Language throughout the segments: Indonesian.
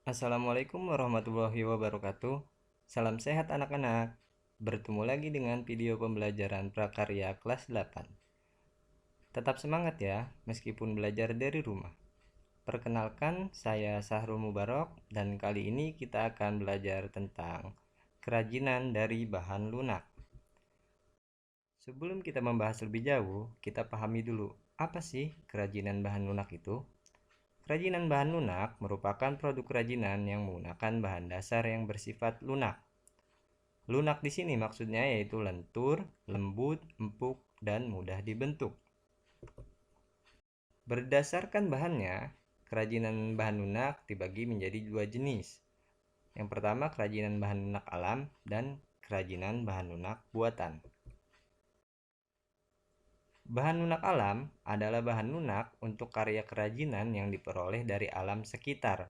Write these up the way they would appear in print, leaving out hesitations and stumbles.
Assalamualaikum warahmatullahi wabarakatuh. Salam sehat anak-anak. Bertemu lagi dengan video pembelajaran prakarya kelas 8. Tetap semangat ya, meskipun belajar dari rumah. Perkenalkan, saya Sahrul Mubarok dan kali ini kita akan belajar tentang kerajinan dari bahan lunak. Sebelum kita membahas lebih jauh, kita pahami dulu, apa sih kerajinan bahan lunak itu? Kerajinan bahan lunak merupakan produk kerajinan yang menggunakan bahan dasar yang bersifat lunak. Lunak di sini maksudnya yaitu lentur, lembut, empuk, dan mudah dibentuk. Berdasarkan bahannya, kerajinan bahan lunak dibagi menjadi dua jenis. Yang pertama kerajinan bahan lunak alam dan kerajinan bahan lunak buatan. Bahan lunak alam adalah bahan lunak untuk karya kerajinan yang diperoleh dari alam sekitar,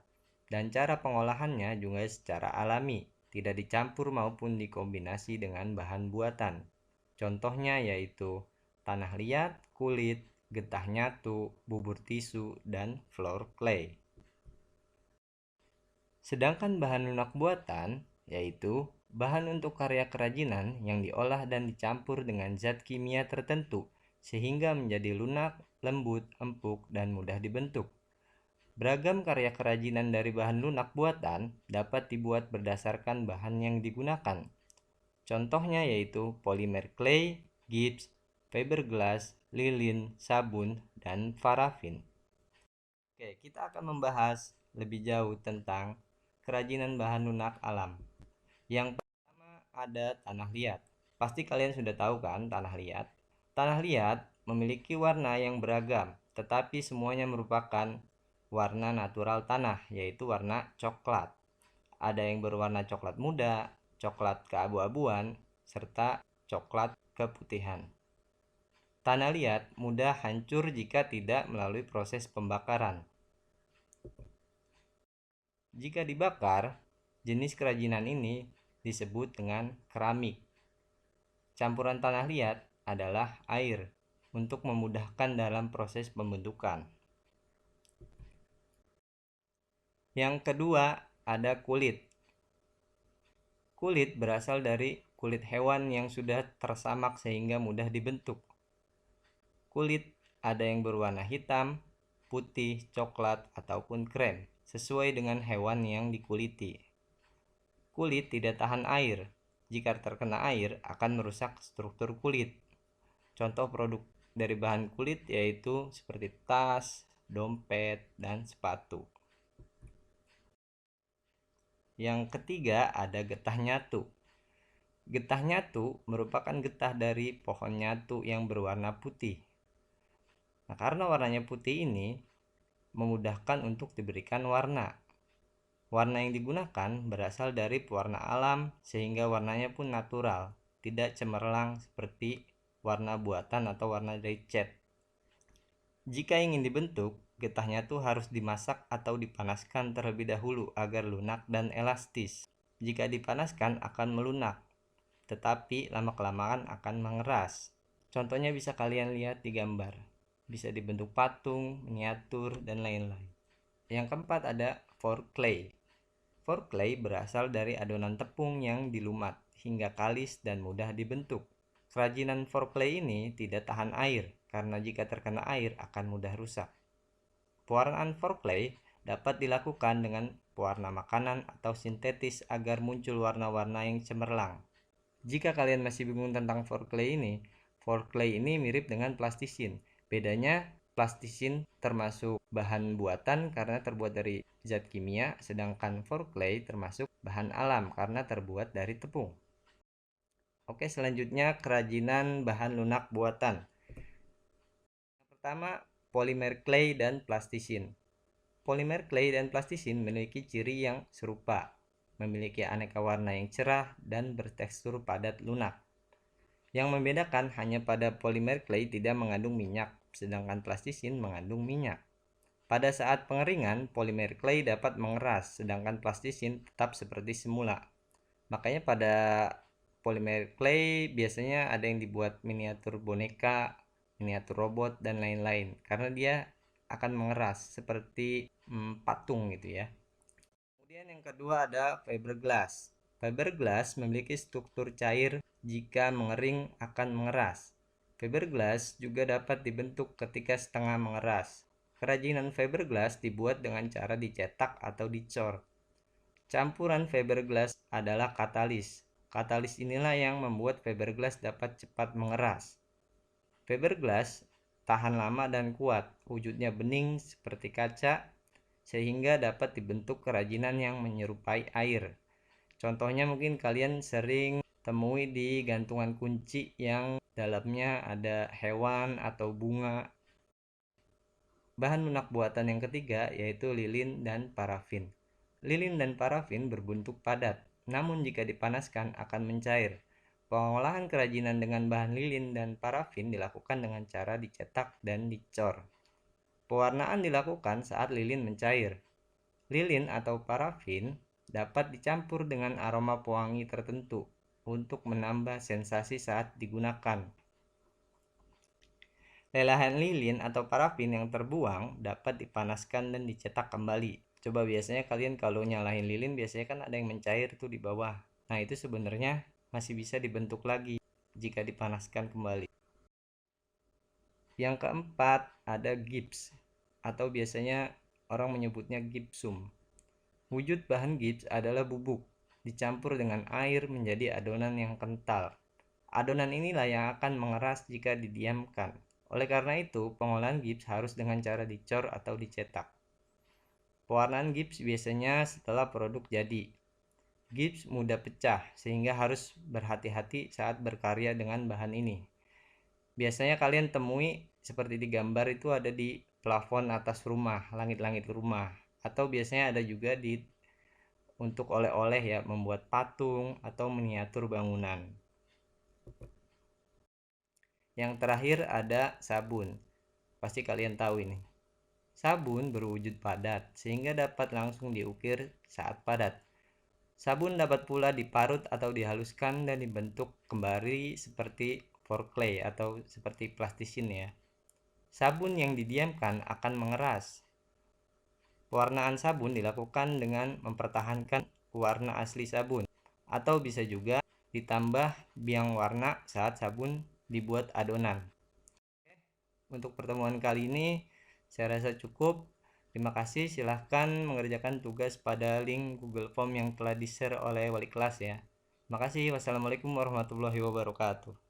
dan cara pengolahannya juga secara alami, tidak dicampur maupun dikombinasi dengan bahan buatan. Contohnya yaitu tanah liat, kulit, getah nyatu, bubur tisu, dan floor clay. Sedangkan bahan lunak buatan yaitu bahan untuk karya kerajinan yang diolah dan dicampur dengan zat kimia tertentu sehingga menjadi lunak, lembut, empuk, dan mudah dibentuk. Beragam karya kerajinan dari bahan lunak buatan dapat dibuat berdasarkan bahan yang digunakan. Contohnya yaitu polimer clay, gips, fiberglass, lilin, sabun, dan parafin. Oke, kita akan membahas lebih jauh tentang kerajinan bahan lunak alam. Yang pertama ada tanah liat. Pasti kalian sudah tahu kan tanah liat? Tanah liat memiliki warna yang beragam, tetapi semuanya merupakan warna natural tanah, yaitu warna coklat. Ada yang berwarna coklat muda, coklat keabu-abuan, serta coklat keputihan. Tanah liat mudah hancur jika tidak melalui proses pembakaran. Jika dibakar, jenis kerajinan ini disebut dengan keramik. Campuran tanah liat adalah air untuk memudahkan dalam proses pembentukan. Yang kedua, ada kulit. Kulit berasal dari kulit hewan yang sudah tersamak sehingga mudah dibentuk. Kulit ada yang berwarna hitam, putih, coklat, ataupun krem, sesuai dengan hewan yang dikuliti. Kulit tidak tahan air. Jika terkena air, akan merusak struktur kulit. Contoh produk dari bahan kulit yaitu seperti tas, dompet, dan sepatu. Yang ketiga ada getah nyatu. Getah nyatu merupakan getah dari pohon nyatu yang berwarna putih. Nah, karena warnanya putih ini memudahkan untuk diberikan warna. Warna yang digunakan berasal dari pewarna alam sehingga warnanya pun natural, tidak cemerlang seperti warna buatan atau warna dari cat. Jika ingin dibentuk, getahnya tuh harus dimasak atau dipanaskan terlebih dahulu agar lunak dan elastis. Jika dipanaskan akan melunak, tetapi lama-kelamaan akan mengeras. Contohnya bisa kalian lihat di gambar. Bisa dibentuk patung, miniatur, dan lain-lain. Yang keempat ada fork clay. Fork clay berasal dari adonan tepung yang dilumat hingga kalis dan mudah dibentuk. Kerajinan fork clay ini tidak tahan air karena jika terkena air akan mudah rusak. Pewarnaan fork clay dapat dilakukan dengan pewarna makanan atau sintetis agar muncul warna-warna yang cemerlang. Jika kalian masih bingung tentang fork clay ini mirip dengan plastisin. Bedanya plastisin termasuk bahan buatan karena terbuat dari zat kimia, sedangkan fork clay termasuk bahan alam karena terbuat dari tepung. Oke, selanjutnya kerajinan bahan lunak buatan. Yang pertama, polimer clay dan plastisin. Polimer clay dan plastisin memiliki ciri yang serupa, memiliki aneka warna yang cerah dan bertekstur padat lunak. Yang membedakan hanya pada polimer clay tidak mengandung minyak, sedangkan plastisin mengandung minyak. Pada saat pengeringan, polimer clay dapat mengeras, sedangkan plastisin tetap seperti semula. Makanya pada polimer clay biasanya ada yang dibuat miniatur boneka, miniatur robot, dan lain-lain. Karena dia akan mengeras seperti patung gitu ya. Kemudian yang kedua ada fiberglass. Fiberglass memiliki struktur cair, jika mengering akan mengeras. Fiberglass juga dapat dibentuk ketika setengah mengeras. Kerajinan fiberglass dibuat dengan cara dicetak atau dicor. Campuran fiberglass adalah katalis. Katalis inilah yang membuat fiberglass dapat cepat mengeras. Fiberglass tahan lama dan kuat, wujudnya bening seperti kaca, sehingga dapat dibentuk kerajinan yang menyerupai air. Contohnya mungkin kalian sering temui di gantungan kunci yang dalamnya ada hewan atau bunga. Bahan lunak buatan yang ketiga yaitu lilin dan parafin. Lilin dan parafin berbentuk padat, namun jika dipanaskan akan mencair. Pengolahan kerajinan dengan bahan lilin dan parafin dilakukan dengan cara dicetak dan dicor. Pewarnaan dilakukan saat lilin mencair. Lilin atau parafin dapat dicampur dengan aroma pewangi tertentu untuk menambah sensasi saat digunakan. Lelehan lilin atau parafin yang terbuang dapat dipanaskan dan dicetak kembali. Coba biasanya kalian kalau nyalain lilin biasanya kan ada yang mencair tuh di bawah. Nah, itu sebenarnya masih bisa dibentuk lagi jika dipanaskan kembali. Yang keempat ada gips atau biasanya orang menyebutnya gipsum. Wujud bahan gips adalah bubuk dicampur dengan air menjadi adonan yang kental. Adonan inilah yang akan mengeras jika didiamkan. Oleh karena itu, pengolahan gips harus dengan cara dicor atau dicetak. Pewarnaan gips biasanya setelah produk jadi. Gips mudah pecah sehingga harus berhati-hati saat berkarya dengan bahan ini. Biasanya kalian temui seperti di gambar itu ada di plafon atas rumah, langit-langit rumah, atau biasanya ada juga di untuk oleh-oleh ya, membuat patung atau miniatur bangunan. Yang terakhir ada sabun. Pasti kalian tahu ini. Sabun berwujud padat sehingga dapat langsung diukir saat padat. Sabun dapat pula diparut atau dihaluskan dan dibentuk kembali seperti clay atau seperti plastisin ya. Sabun yang didiamkan akan mengeras. Pewarnaan sabun dilakukan dengan mempertahankan warna asli sabun atau bisa juga ditambah biang warna saat sabun dibuat adonan. Untuk pertemuan kali ini saya rasa cukup. Terima kasih. Silahkan mengerjakan tugas pada link Google Form yang telah di-share oleh wali kelas ya. Terima kasih. Wassalamualaikum warahmatullahi wabarakatuh.